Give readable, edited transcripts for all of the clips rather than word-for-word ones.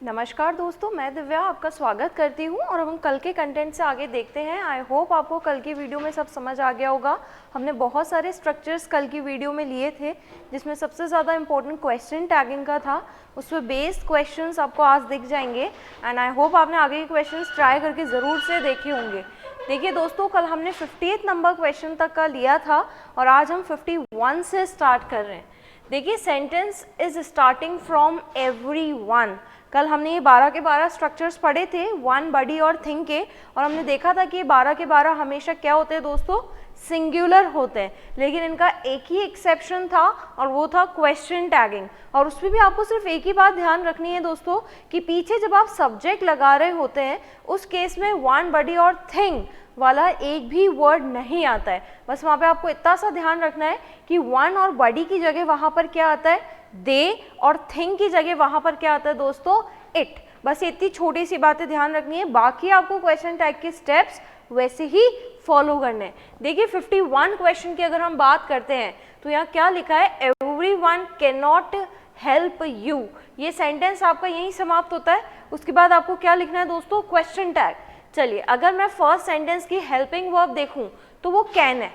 नमस्कार दोस्तों, मैं दिव्या आपका स्वागत करती हूं और अब हम कल के कंटेंट से आगे देखते हैं। आई होप आपको कल की वीडियो में सब समझ आ गया होगा। हमने बहुत सारे स्ट्रक्चर्स कल की वीडियो में लिए थे, जिसमें सबसे ज़्यादा इंपॉर्टेंट क्वेश्चन टैगिंग का था। उस पर बेस्ड क्वेश्चंस आपको आज दिख जाएंगे एंड आई होप आपने आगे के क्वेश्चंस ट्राई करके ज़रूर से देखे होंगे। देखिए दोस्तों, कल हमने 58 नंबर क्वेश्चन तक का लिया था और आज हम 51 से स्टार्ट कर रहे हैं। देखिए, sentence is starting from everyone. कल हमने ये 12 के 12 स्ट्रक्चर्स पढ़े थे, वन, बडी और थिंग के, और हमने देखा था कि ये 12 के 12 हमेशा क्या होते हैं दोस्तों, सिंगुलर होते हैं। लेकिन इनका एक ही एक्सेप्शन था और वो था क्वेश्चन टैगिंग। और उसमें भी आपको सिर्फ एक ही बात ध्यान रखनी है दोस्तों कि पीछे जब आप सब्जेक्ट लगा रहे होते हैं उस केस में वन, बडी और थिंग वाला एक भी वर्ड नहीं आता है। बस वहाँ पे आपको इतना सा ध्यान रखना है कि वन और बडी की जगह वहाँ पर क्या आता है, दे, और थिंग की जगह वहाँ पर क्या आता है दोस्तों, इट। बस इतनी छोटी सी बातें ध्यान रखनी है, बाकी आपको क्वेश्चन टैग के स्टेप्स वैसे ही फॉलो करने हैं। देखिए 51 क्वेश्चन की अगर हम बात करते हैं तो यहाँ क्या लिखा है, everyone can not help you. ये सेंटेंस आपका यहीं समाप्त होता है। उसके बाद आपको क्या लिखना है दोस्तों, क्वेश्चन टैग। चलिए, अगर मैं फर्स्ट सेंटेंस की हेल्पिंग वर्ब देखूं तो वो कैन है,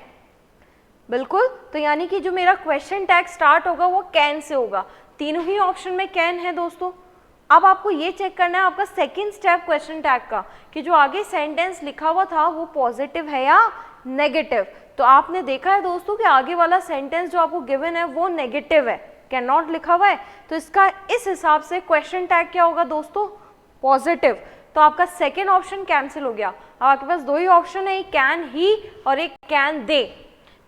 बिल्कुल। तो यानी कि जो मेरा क्वेश्चन टैग स्टार्ट होगा वो कैन से होगा। तीनों ही ऑप्शन में कैन है दोस्तों। अब आपको ये चेक करना है आपका सेकंड स्टेप क्वेश्चन टैग का कि जो आगे सेंटेंस लिखा हुआ था वो पॉजिटिव है या नेगेटिव। तो आपने देखा है दोस्तों कि आगे वाला सेंटेंस जो आपको गिवन है वो नेगेटिव है, कैन नॉट लिखा हुआ है। तो इसका इस हिसाब से क्वेश्चन टैग क्या होगा दोस्तों, पॉजिटिव। तो आपका सेकेंड ऑप्शन कैंसिल हो गया। अब आपके पास दो ही ऑप्शन है, एक कैन ही और एक कैन दे।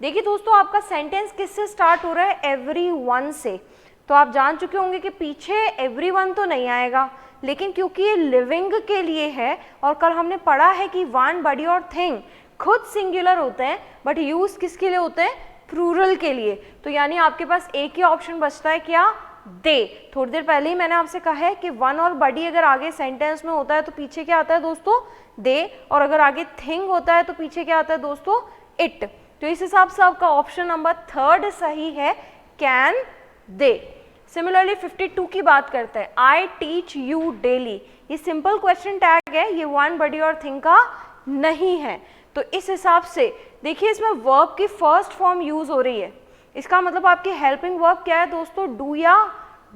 देखिए दोस्तों, आपका सेंटेंस किससे स्टार्ट हो रहा है, एवरीवन से। तो आप जान चुके होंगे कि पीछे एवरीवन तो नहीं आएगा, लेकिन क्योंकि ये लिविंग के लिए है और कल हमने पढ़ा है कि वन, बडी और थिंग खुद सिंगुलर होते हैं बट यूज किसके लिए होते हैं, प्लूरल के लिए। तो यानी आपके पास एक ही ऑप्शन बचता है, क्या, दे। थोड़ी देर पहले ही मैंने आपसे कहा है कि वन और बडी अगर आगे सेंटेंस में होता है तो पीछे क्या आता है दोस्तों, दे, और अगर आगे थिंग होता है तो पीछे क्या आता है दोस्तों, इट। तो इस हिसाब से आपका ऑप्शन नंबर थर्ड सही है, कैन, दे। सिमिलरली 52 की बात करते हैं, आई टीच यू डेली। ये सिंपल क्वेश्चन टैग है, ये वन, बडी और थिंग का नहीं है। तो इस हिसाब से देखिए इसमें वर्ब की फर्स्ट फॉर्म यूज हो रही है। इसका मतलब आपकी हेल्पिंग वर्ब क्या है दोस्तों, डू या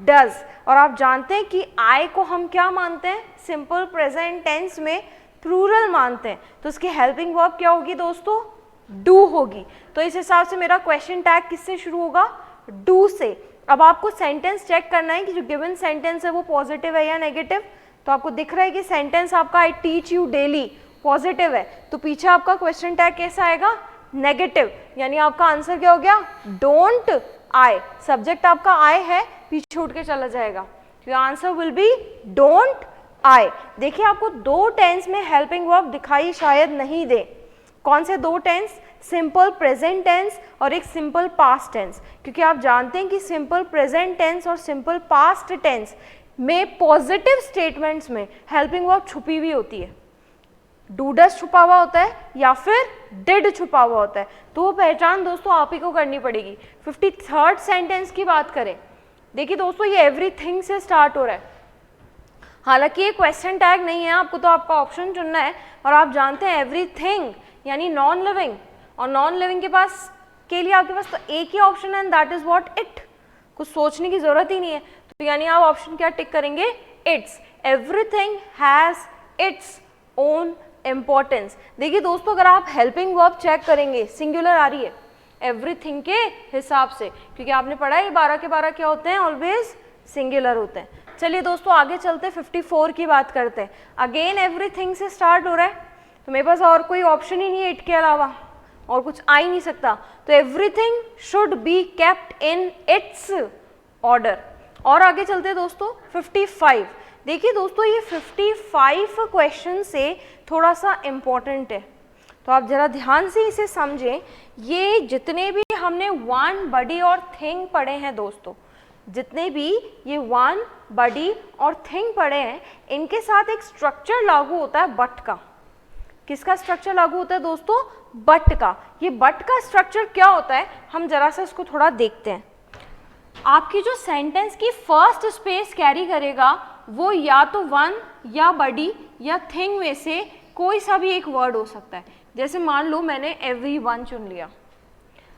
डज। और आप जानते हैं कि आई को हम क्या मानते हैं, सिंपल प्रेजेंट टेंस में प्लूरल मानते हैं। तो इसकी हेल्पिंग वर्ब क्या होगी दोस्तों, डू होगी। तो इस हिसाब से मेरा क्वेश्चन टैग किससे शुरू होगा, डू से। अब आपको सेंटेंस चेक करना है कि जो गिवन सेंटेंस है वो पॉजिटिव है या नेगेटिव। तो आपको दिख रहा है कि सेंटेंस आपका I teach you daily positive है, तो पीछे आपका क्वेश्चन टैग कैसा आएगा, नेगेटिव। यानी आपका आंसर क्या हो गया, डोंट आई। सब्जेक्ट आपका आई है, पीछे उठ के चला जाएगा, तो answer will be don't I. देखिए आपको दो टेंस में हेल्पिंग वर्ब दिखाई शायद नहीं दे। कौन से दो टेंस, सिंपल प्रेजेंट टेंस और एक सिंपल पास्ट टेंस। क्योंकि आप जानते हैं कि सिंपल प्रेजेंट टेंस और सिंपल पास्ट टेंस में पॉजिटिव स्टेटमेंट्स में हेल्पिंग वर्ब छुपी हुई होती है। डू डज छुपा हुआ होता है या फिर डिड छुपा हुआ होता है। तो वो पहचान दोस्तों आप ही को करनी पड़ेगी। 53rd सेंटेंस की बात करें, देखिए दोस्तों ये एवरीथिंग से स्टार्ट हो रहा है। हालांकि ये क्वेश्चन टैग नहीं है, आपको तो आपका ऑप्शन चुनना है। और आप जानते हैं एवरीथिंग यानी नॉन लिविंग, और नॉन लिविंग के पास के लिए आपके पास तो एक ही ऑप्शन है and that is what, it. कुछ सोचने की जरूरत ही नहीं है। तो यानी आप ऑप्शन क्या टिक करेंगे, it's. Everything has its own importance. देखिए दोस्तों, अगर आप हेल्पिंग वर्ब चेक करेंगे, सिंगुलर आ रही है एवरीथिंग के हिसाब से, क्योंकि आपने पढ़ा है 12 के 12 क्या होते हैं, ऑलवेज सिंगुलर होते हैं। चलिए दोस्तों आगे चलते, 54 की बात करते हैं। अगेन एवरीथिंग से स्टार्ट हो रहा है, तो मेरे पास और कोई ऑप्शन ही नहीं है इट के अलावा, और कुछ आ ही नहीं सकता। तो everything should be kept in its order. और आगे चलते हैं दोस्तों 55। देखिए दोस्तों ये 55 क्वेश्चन से थोड़ा सा इम्पोर्टेंट है, तो आप जरा ध्यान से इसे समझें। ये जितने भी हमने वन, बडी और थिंग पढ़े हैं दोस्तों, जितने भी ये वन, बडी और थिंग पढ़े हैं, इनके साथ एक स्ट्रक्चर लागू होता है बट का। किसका स्ट्रक्चर लागू होता है दोस्तों, बट का। ये बट का स्ट्रक्चर क्या होता है, हम जरा सा इसको थोड़ा देखते हैं। आपकी जो सेंटेंस की फर्स्ट स्पेस कैरी करेगा वो या तो वन या बडी या थिंग में से कोई सा भी एक वर्ड हो सकता है। जैसे मान लो मैंने एवरीवन चुन लिया,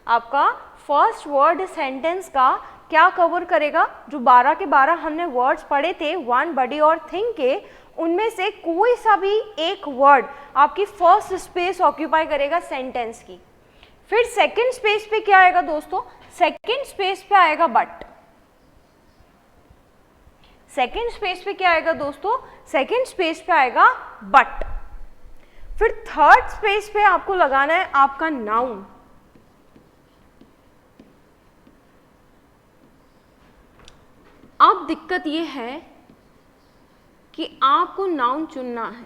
आपका फर्स्ट वर्ड सेंटेंस का क्या कवर करेगा? जो 12 के 12 हमने वर्ड्स पढ़े थे वन, बडी और थिंग के, उनमें से कोई सा भी एक वर्ड आपकी फर्स्ट स्पेस ऑक्यूपाई करेगा सेंटेंस की। फिर सेकंड स्पेस पे क्या आएगा दोस्तों? सेकंड स्पेस पे आएगा बट। सेकंड स्पेस पे क्या आएगा दोस्तों? सेकंड स्पेस पे आएगा बट। फिर थर्ड स्पेस पे आपको लगाना है आपका नाउन। अब दिक्कत ये है कि आपको नाउन चुनना है।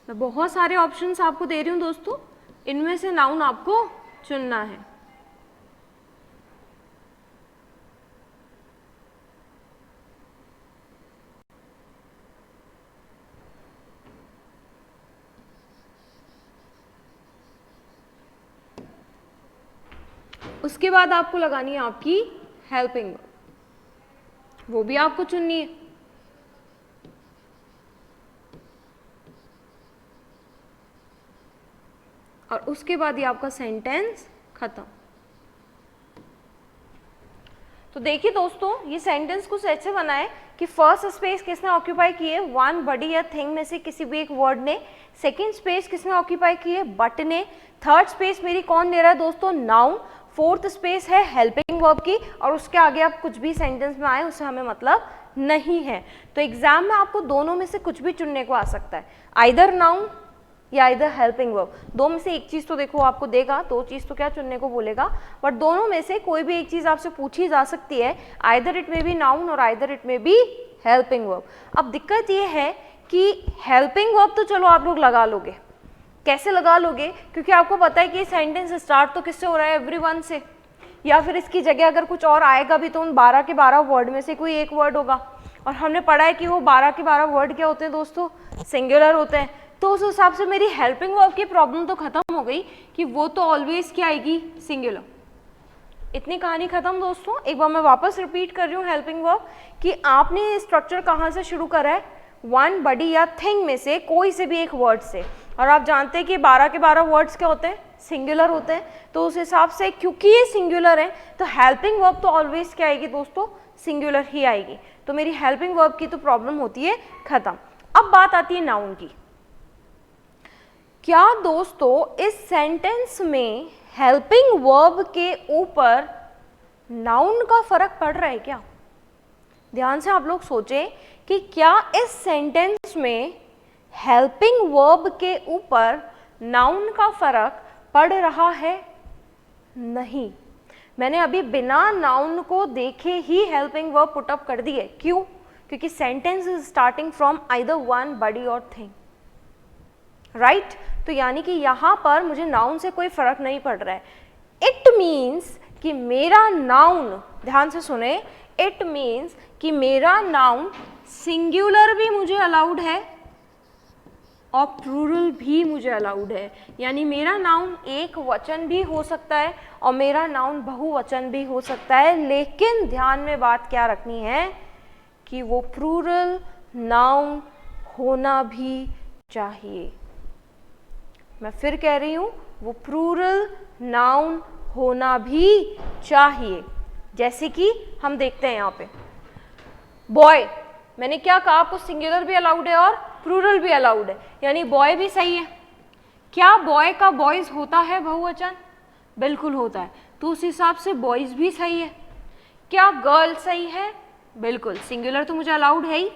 मैं बहुत सारे ऑप्शंस आपको दे रही हूं दोस्तों, इनमें से नाउन आपको चुनना है। उसके बाद आपको लगानी है आपकी हेल्पिंग वर्ब, वो भी आपको चुननी है। और उसके बाद ये आपका सेंटेंस खत्म। तो देखिए दोस्तों, ये सेंटेंस कुछ ऐसे बना है कि फर्स्ट स्पेस किसने ऑक्यूपाई की है? वन, बडी या थिंग में से किसी भी एक वर्ड ने। सेकंड स्पेस किसने ऑक्यूपाई की है? बट ने। थर्ड स्पेस मेरी कौन ले रहा है दोस्तों? नाउन। फोर्थ स्पेस है हेल्पिंग वर्ब की, और उसके आगे आप कुछ भी सेंटेंस में आए उससे हमें मतलब नहीं है। तो एग्जाम में आपको दोनों में से कुछ भी चुनने को आ सकता है, आइदर नाउन या इधर हेल्पिंग वर्ब। दो में से एक चीज़ तो देखो आपको देगा, दो चीज़ तो क्या चुनने को बोलेगा, बट दोनों में से कोई भी एक चीज़ आपसे पूछी जा सकती है, आइदर इट में बी नाउन और आइदर इट में बी हेल्पिंग वर्ब। अब दिक्कत ये है कि हेल्पिंग वर्ब तो चलो आप लोग लगा लोगे, कैसे लगा लोगे? क्योंकि आपको पता है कि सेंटेंस स्टार्ट तो किससे हो रहा है? एवरीवन से, या फिर इसकी जगह अगर कुछ और आएगा भी तो उन 12 के 12 वर्ड में से कोई एक वर्ड होगा, और हमने पढ़ा है कि वो 12 के 12 वर्ड क्या होते हैं दोस्तों? सिंगुलर होते हैं। तो उस हिसाब से मेरी हेल्पिंग वर्ब की प्रॉब्लम तो खत्म हो गई कि वो तो ऑलवेज क्या आएगी? सिंगुलर। इतनी कहानी खत्म दोस्तों। एक बार मैं वापस रिपीट कर रही हूँ हेल्पिंग वर्ब कि आपने स्ट्रक्चर कहाँ से शुरू करा है? वन, बडी या थिंग में से कोई से भी एक वर्ड से, और आप जानते हैं कि 12 के 12 वर्ड्स क्या होते हैं? सिंगुलर होते हैं। तो उस हिसाब से क्योंकि ये सिंगुलर है तो हेल्पिंग वर्ब तो ऑलवेज क्या आएगी दोस्तों? सिंगुलर ही आएगी। तो मेरी हेल्पिंग वर्ब की तो प्रॉब्लम होती है खत्म। अब बात आती है नाउन की। क्या दोस्तों इस सेंटेंस में हेल्पिंग वर्ब के ऊपर नाउन का फर्क पड़ रहा है क्या? ध्यान से आप लोग सोचें कि क्या इस सेंटेंस में हेल्पिंग वर्ब के ऊपर नाउन का फर्क पड़ रहा है? नहीं। मैंने अभी बिना नाउन को देखे ही हेल्पिंग वर्ब पुट अप कर दी है। क्यों? क्योंकि sentence is starting from either one, body और थिंग, राइट? तो यानी कि यहाँ पर मुझे नाउन से कोई फर्क नहीं पड़ रहा है। इट मीन्स कि मेरा नाउन, ध्यान से सुने, इट मीन्स कि मेरा नाउन सिंगुलर भी मुझे अलाउड है और प्लूरल भी मुझे अलाउड है। यानी मेरा नाउन एक वचन भी हो सकता है और मेरा नाउन बहुवचन भी हो सकता है, लेकिन ध्यान में बात क्या रखनी है कि वो प्लूरल नाउन होना भी चाहिए। मैं फिर कह रही हूँ, वो प्लूरल नाउन होना भी चाहिए। जैसे कि हम देखते हैं यहाँ पे बॉय, मैंने क्या कहा? आपको सिंगुलर भी अलाउड है और प्लूरल भी अलाउड है, यानी बॉय भी सही है। क्या बॉय का बॉयज होता है बहुवचन? बिल्कुल होता है। तो उस हिसाब से बॉयज भी सही है। क्या गर्ल सही है? बिल्कुल, सिंगुलर तो मुझे अलाउड है ही।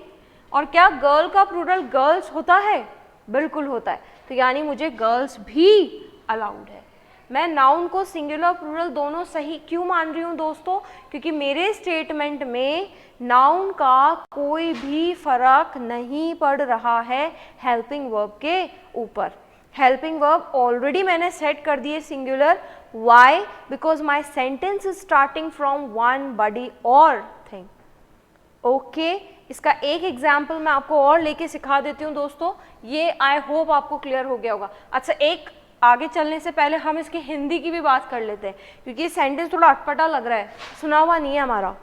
और क्या गर्ल का प्लूरल गर्ल्स होता है? बिल्कुल होता है। तो यानी मुझे गर्ल्स भी अलाउड है। मैं नाउन को सिंगुलर प्लूरल दोनों सही क्यों मान रही हूँ दोस्तों? क्योंकि मेरे स्टेटमेंट में नाउन का कोई भी फर्क नहीं पड़ रहा है हेल्पिंग वर्ब के ऊपर। हेल्पिंग वर्ब ऑलरेडी मैंने सेट कर दिए singular. Why? Because my sentence is starting from one, body और थिंग। ओके, इसका एक एग्जाम्पल मैं आपको और लेके सिखा देती हूँ दोस्तों। ये आई होप आपको क्लियर हो गया होगा। अच्छा, एक आगे चलने से पहले हम इसकी हिंदी की भी बात कर लेते हैं, क्योंकि ये सेंटेंस थोड़ा अटपटा लग रहा है, सुना हुआ नहीं है हमारा।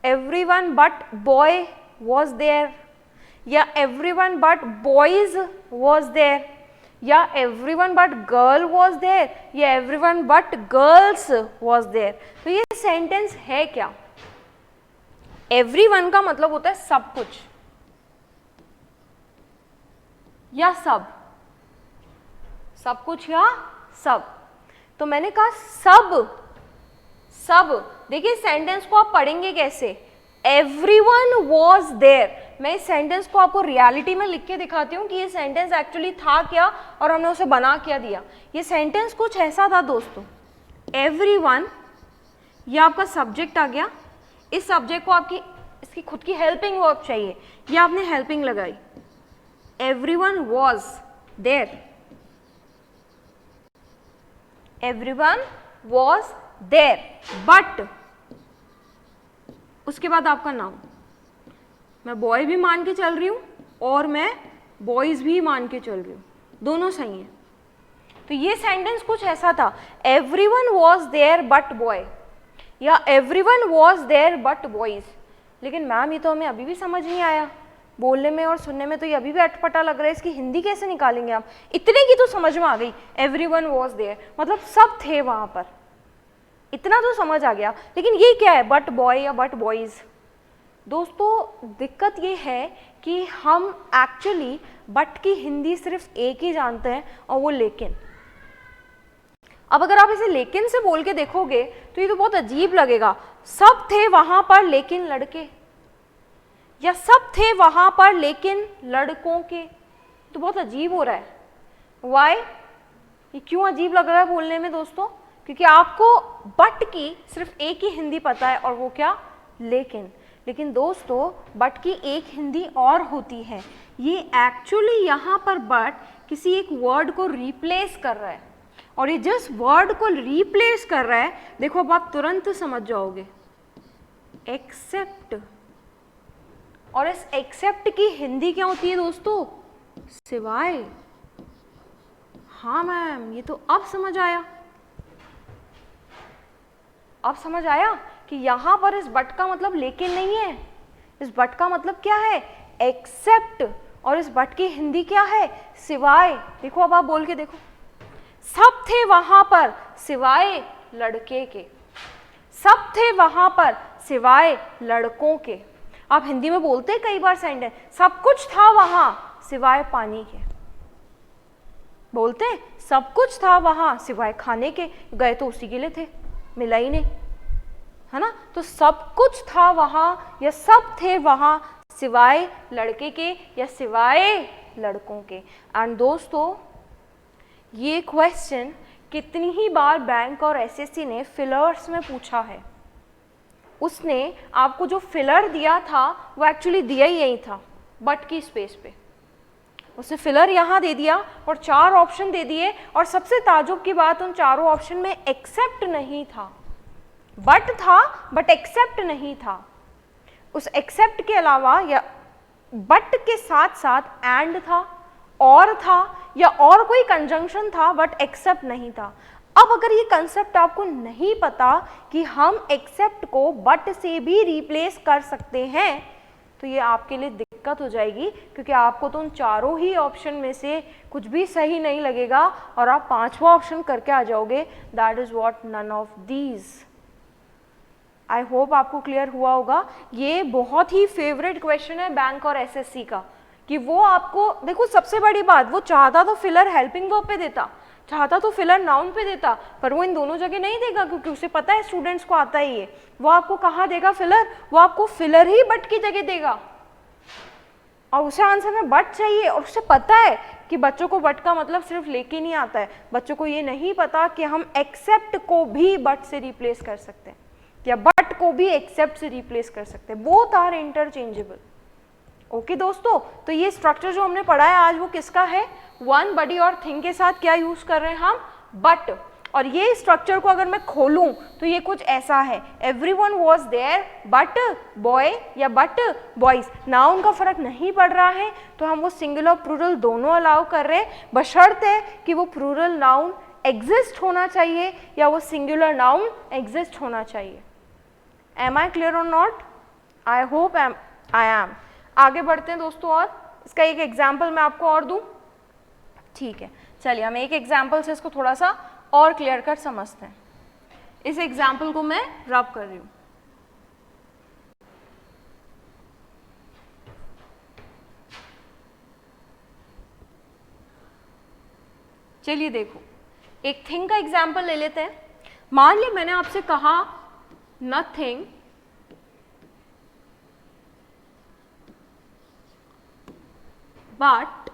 Everyone but boy was there, या everyone but boys was there, या everyone but girl was there, या everyone but girls was there. तो ये सेंटेंस है क्या? एवरीवन का मतलब होता है सब कुछ या सब, सब कुछ या सब। तो मैंने कहा सब, सब। देखिए सेंटेंस को आप पढ़ेंगे कैसे, एवरीवन वॉज देयर। मैं इस सेंटेंस को आपको रियलिटी में लिख के दिखाती हूँ कि ये सेंटेंस एक्चुअली था क्या और हमने उसे बना क्या दिया। ये सेंटेंस कुछ ऐसा था दोस्तों, एवरीवन, ये आपका सब्जेक्ट आ गया, इस सब्जेक्ट को आपकी इसकी खुद की हेल्पिंग वर्ब चाहिए, ये आपने हेल्पिंग लगाई, everyone was there, everyone was there, but उसके बाद आपका नाउन, मैं बॉय भी मान के चल रही हूँ और मैं बॉयज भी मान के चल रही हूँ, दोनों सही हैं। तो ये सेंटेंस कुछ ऐसा था, everyone was there but boy, या everyone was there but boys. लेकिन मैम ये तो हमें अभी भी समझ नहीं आया, बोलने में और सुनने में तो ये अभी भी अटपटा लग रहा है, इसकी हिंदी कैसे निकालेंगे आप? इतने की तो समझ में आ गई, एवरीवन वॉज देयर मतलब सब थे वहां पर, इतना तो समझ आ गया। लेकिन ये क्या है, बट बॉय या बट बॉयज? दोस्तों दिक्कत ये है कि हम एक्चुअली बट की हिंदी सिर्फ एक ही जानते हैं और वो लेकिन। अब अगर आप इसे लेकिन से बोल के देखोगे तो ये तो बहुत अजीब लगेगा, सब थे वहां पर लेकिन लड़के, या सब थे वहां पर लेकिन लड़कों के, तो बहुत अजीब हो रहा है। वाई? ये क्यों अजीब लग रहा है बोलने में दोस्तों? क्योंकि आपको बट की सिर्फ एक ही हिंदी पता है और वो क्या, लेकिन। लेकिन दोस्तों बट की एक हिंदी और होती है, ये एक्चुअली यहाँ पर बट किसी एक वर्ड को रिप्लेस कर रहा है, और ये जिस वर्ड को रिप्लेस कर रहा है, देखो अब आप तुरंत समझ जाओगे, एक्सेप्ट। और इस एक्सेप्ट की हिंदी क्या होती है दोस्तों? सिवाय। हाँ मैम, ये तो अब समझ आया, अब समझ आया कि यहाँ पर इस बट का मतलब लेकिन नहीं है, इस बट का मतलब क्या है, एक्सेप्ट। और इस बट की हिंदी क्या है, सिवाय। देखो अब आप बोल के देखो, सब थे वहां पर सिवाय लड़के के, सब थे वहां पर सिवाय लड़कों के। आप हिंदी में बोलते हैं कई बार सेंटेंस, सब कुछ था वहां सिवाय पानी के, बोलते हैं सब कुछ था वहां सिवाय खाने के, गए तो उसी के लिए थे, मिला ही नहीं, है ना। तो सब कुछ था वहां या सब थे वहां सिवाय लड़के के या सिवाय लड़कों के। एंड दोस्तों ये क्वेश्चन कितनी ही बार बैंक और एसएससी ने फिलर्स में पूछा है। उसने आपको जो फिलर दिया था वो एक्चुअली दिया ही यही था, बट की स्पेस पे उसने फिलर यहाँ दे दिया और 4 ऑप्शन दे दिए, और सबसे ताजुब की बात उन चारों ऑप्शन में एक्सेप्ट नहीं था, बट था बट एक्सेप्ट नहीं था। उस एक्सेप्ट के अलावा या बट के साथ साथ एंड था, और था, या और कोई कंजंक्शन था, बट एक्सेप्ट नहीं था। अब अगर ये कंसेप्ट आपको नहीं पता कि हम एक्सेप्ट को बट से भी रिप्लेस कर सकते हैं, तो ये आपके लिए दिक्कत हो जाएगी, क्योंकि आपको तो उन चारों ही ऑप्शन में से कुछ भी सही नहीं लगेगा और आप 5वां ऑप्शन करके आ जाओगे, that is what, none of these. I hope आपको क्लियर हुआ होगा। ये बहुत ही फेवरेट क्वेश्चन है बैंक और एसएससी का, कि वो आपको, देखो सबसे बड़ी बात, वो चाहता तो फिलर हेल्पिंग वर्ब पे देता, चाहता तो फिलर नाउन पे देता, पर वो इन दोनों जगह नहीं देगा, क्योंकि उसे पता है स्टूडेंट्स को आता ही है। वो आपको कहाँ देगा फिलर, वो आपको फिलर ही बट की जगह देगा, और उसे आंसर में बट चाहिए, और उसे पता है कि बच्चों को बट का मतलब सिर्फ लेके नहीं आता है, बच्चों को ये नहीं पता कि हम एक्सेप्ट को भी बट से रिप्लेस कर सकते हैं या बट को भी एक्सेप्ट से रिप्लेस कर सकते हैं, बोथ आर इंटरचेंजेबल। ओके दोस्तों, तो ये स्ट्रक्चर जो हमने पढ़ा है आज वो किसका है, वन, बडी और थिंग के साथ क्या यूज कर रहे हैं हम, बट। और ये स्ट्रक्चर को अगर मैं खोलूं तो ये कुछ ऐसा है, everyone was there but boy या बट बॉयज। नाउन का फर्क नहीं पड़ रहा है, तो हम वो सिंगुलर प्लूरल दोनों अलाउ कर रहे हैं, बशर्ते कि वो प्लूरल नाउन एग्जिस्ट होना चाहिए या वो सिंगुलर नाउन एग्जिस्ट होना चाहिए? एम आई क्लियर और not? I hope I am. आगे बढ़ते हैं दोस्तों, और इसका एक एग्जाम्पल मैं आपको और दूं, ठीक है? चलिए हम एक एग्जाम्पल से इसको थोड़ा सा और क्लियर कर समझते हैं। इस एग्जाम्पल को मैं रब कर रही हूं। चलिए देखो, एक थिंग का एग्जाम्पल ले लेते हैं। मान ली मैंने आपसे कहा nothing but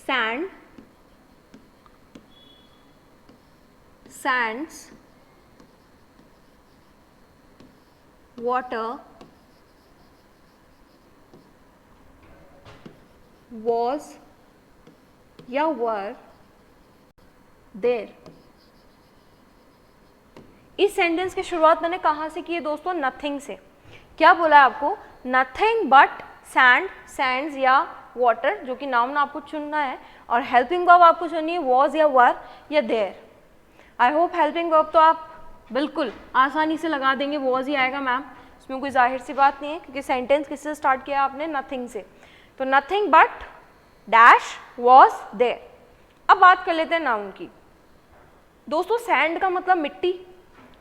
sand, sands, water was या were there। इस सेंटेंस की शुरुआत मैंने कहाँ से की है दोस्तों? नथिंग से। क्या बोला है आपको? नथिंग बट सैंड, सैंड्स या वाटर, जो कि नाउन आपको चुनना है, और हेल्पिंग वर्ब आपको चुननी है वॉज या वर या there. I hope helping verb तो आप बिल्कुल आसानी से लगा देंगे, वॉज ही आएगा मैम, इसमें कोई जाहिर सी बात नहीं है, क्योंकि सेंटेंस किससे स्टार्ट किया आपने? नथिंग से। तो nothing but dash was there. अब बात कर लेते हैं नाउन की। दोस्तों सैंड का मतलब मिट्टी,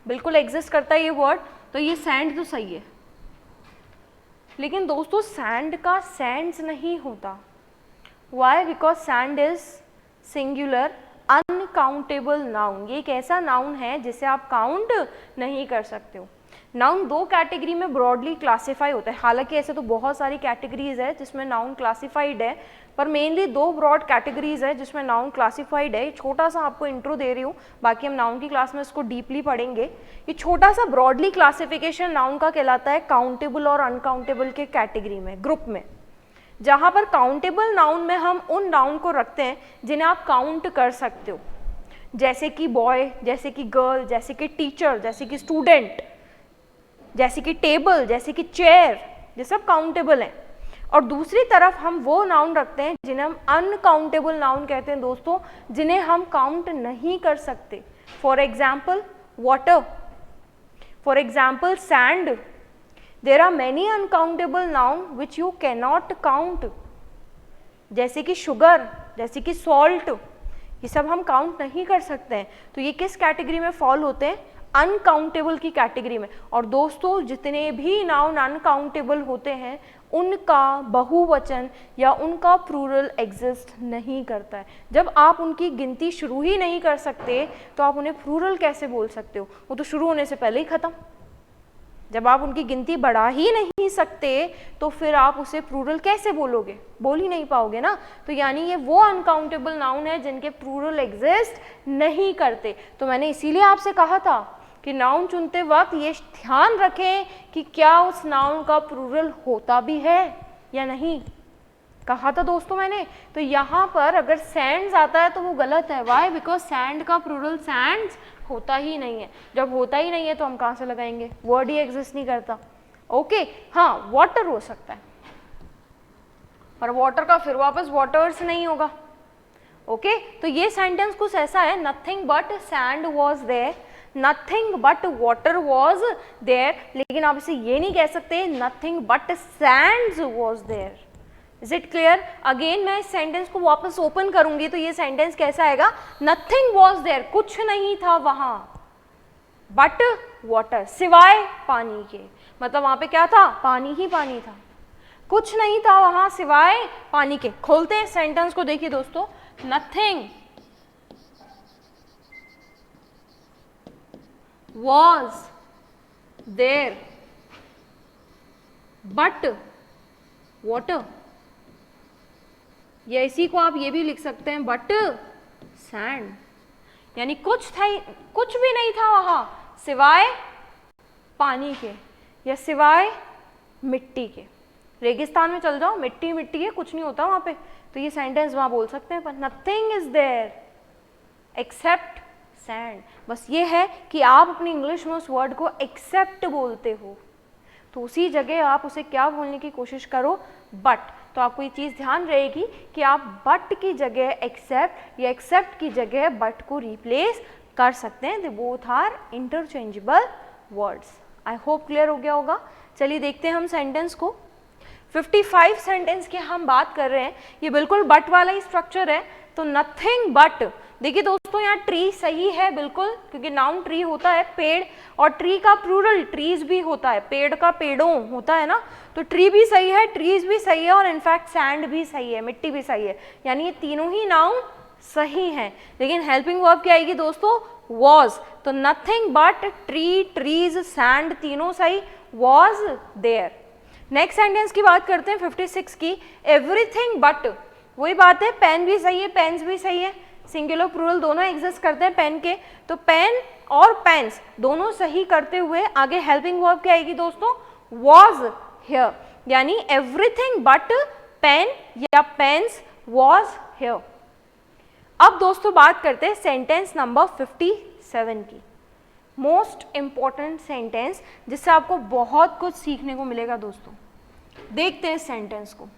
बिल्कुल एग्जिस्ट करता है ये वर्ड, तो ये सैंड तो सही है। लेकिन दोस्तों सैंड का सैंड्स नहीं होता। Why? Because sand is singular uncountable noun. ये एक ऐसा नाउन है जिसे आप काउंट नहीं कर सकते हो। नाउन दो कैटेगरी में ब्रॉडली क्लासीफाई होता है, हालांकि ऐसे तो बहुत सारी कैटेगरीज है जिसमें नाउन क्लासीफाइड है, पर मेनली दो ब्रॉड कैटेगरीज है जिसमें नाउन क्लासीफाइड है। छोटा सा आपको इंट्रो दे रही हूँ, बाकी हम नाउन की क्लास में इसको डीपली पढ़ेंगे। ये छोटा सा ब्रॉडली क्लासिफिकेशन नाउन का कहलाता है काउंटेबल और अनकाउंटेबल के कैटेगरी में, ग्रुप में। जहाँ पर काउंटेबल नाउन में हम उन नाउन को रखते हैं जिन्हें आप काउंट कर सकते हो, जैसे कि बॉय, जैसे कि गर्ल, जैसे कि टीचर, जैसे कि स्टूडेंट, जैसे कि टेबल, जैसे कि चेयर, ये सब काउंटेबल हैं। और दूसरी तरफ हम वो नाउन रखते हैं जिन्हें हम अनकाउंटेबल नाउन कहते हैं दोस्तों, जिन्हें हम काउंट नहीं कर सकते। For example water, for example sand. There are many uncountable noun which you can not count, जैसे कि शुगर, जैसे कि सॉल्ट, ये सब हम काउंट नहीं कर सकते हैं। तो ये किस कैटेगरी में फॉल होते हैं? अनकाउंटेबल की कैटेगरी में। और दोस्तों जितने भी नाउन अनकाउंटेबल होते हैं उनका बहुवचन या उनका प्लूरल एग्जिस्ट नहीं करता है। जब आप उनकी गिनती शुरू ही नहीं कर सकते तो आप उन्हें प्लूरल कैसे बोल सकते हो? वो तो शुरू होने से पहले ही खत्म। जब आप उनकी गिनती बढ़ा ही नहीं सकते तो फिर आप उसे प्लूरल कैसे बोलोगे? बोल ही नहीं पाओगे ना। तो यानी ये वो अनकाउंटेबल नाउन है जिनके प्लूरल एग्जिस्ट नहीं करते। तो मैंने इसीलिए आपसे कहा था कि नाउन चुनते वक्त ये ध्यान रखें कि क्या उस नाउन का प्लूरल होता भी है या नहीं। कहा था दोस्तों मैंने। तो यहाँ पर अगर सैंड्स आता है तो वो गलत है। वाई? बिकॉज सैंड का प्लूरल सैंड्स होता ही नहीं है। जब होता ही नहीं है तो हम कहाँ से लगाएंगे? वर्ड ही एग्जिस्ट नहीं करता। ओके, हाँ वाटर हो सकता है, पर वाटर का फिर वापस वाटर्स नहीं होगा। ओके, तो ये सेंटेंस कुछ ऐसा है, nothing but sand was there, nothing but water was there. लेकिन आप इसे ये नहीं कह सकते nothing but sands was there. Is it clear? Again मैं इस सेंटेंस को वापस ओपन करूंगी तो ये सेंटेंस कैसा आएगा? नथिंग वॉज देयर, कुछ नहीं था वहां, बट वाटर, सिवाय पानी के। मतलब वहां पे क्या था? पानी ही पानी था, कुछ नहीं था वहां सिवाय पानी के। खोलते हैं सेंटेंस को, देखिए दोस्तों, nothing was there but water, या इसी को आप ये भी लिख सकते हैं बट सैंड, यानी कुछ भी नहीं था वहां सिवाय पानी के या सिवाय मिट्टी के। रेगिस्तान में चल जाओ, मिट्टी मिट्टी है, कुछ नहीं होता वहां पे, तो ये सेंटेंस वहां बोल सकते हैं, पर nothing is there except sand. बस ये है कि आप अपनी इंग्लिश में उस वर्ड को एक्सेप्ट बोलते हो, तो उसी जगह आप उसे क्या बोलने की कोशिश करो? बट। तो आपको ये चीज़ ध्यान रहेगी कि आप बट की जगह एक्सेप्ट या एक्सेप्ट की जगह बट को रिप्लेस कर सकते हैं। They both are interchangeable words. I hope clear हो गया होगा। चलिए देखते हैं हम सेंटेंस को। 55 सेंटेंस की हम बात कर रहे हैं, ये बिल्कुल बट वाला ही स्ट्रक्चर है, तो नथिंग बट। देखिए दोस्तों यहाँ ट्री सही है बिल्कुल, क्योंकि नाउन ट्री होता है पेड़, और ट्री का प्लूरल ट्रीज भी होता है, पेड़ का पेड़ों होता है ना, तो ट्री भी सही है, ट्रीज भी सही है, और इनफैक्ट सैंड भी सही है, मिट्टी भी सही है, यानी ये तीनों ही नाउन सही हैं। लेकिन हेल्पिंग वर्ब क्या आएगी दोस्तों? वॉज। तो nothing but tree, trees, sand तीनों सही, वॉज देयर। नेक्स्ट सेंटेंस की बात करते हैं 56 की। एवरीथिंग बट, वही बात है, पेन भी सही है, पेन्स भी सही है, सिंगुलर प्लूरल दोनों एग्जिस्ट करते हैं पेन के, तो पेन और पेन्स दोनों सही करते हुए आगे हेल्पिंग वर्ब क्या आएगी दोस्तों? वॉज हियर, यानी एवरीथिंग बट पेन या पेन्स वॉज हियर। अब दोस्तों बात करते हैं सेंटेंस नंबर 57 की। मोस्ट इंपॉर्टेंट सेंटेंस जिससे आपको बहुत कुछ सीखने को मिलेगा दोस्तों। देखते हैं सेंटेंस को।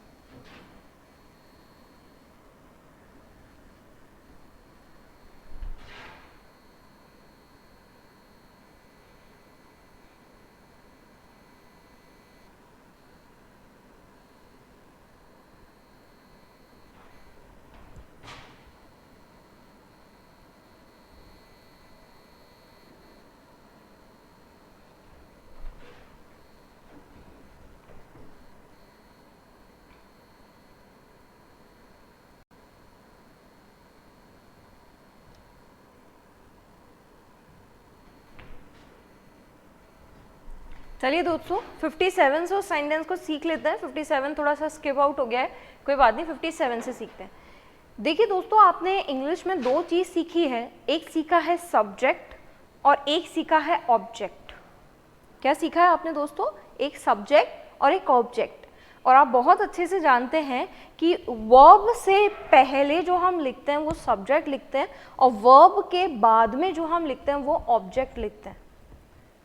चलिए दोस्तों 57 से उस सेंटेंस को सीख लेते हैं। 57 थोड़ा सा स्किप आउट हो गया है, कोई बात नहीं, 57 से सीखते हैं। देखिए दोस्तों आपने इंग्लिश में दो चीज़ सीखी है, एक सीखा है सब्जेक्ट और एक सीखा है ऑब्जेक्ट। क्या सीखा है आपने दोस्तों? एक सब्जेक्ट और एक ऑब्जेक्ट। और आप बहुत अच्छे से जानते हैं कि वर्ब से पहले जो हम लिखते हैं वो सब्जेक्ट लिखते हैं, और वर्ब के बाद में जो हम लिखते हैं वो ऑब्जेक्ट लिखते हैं।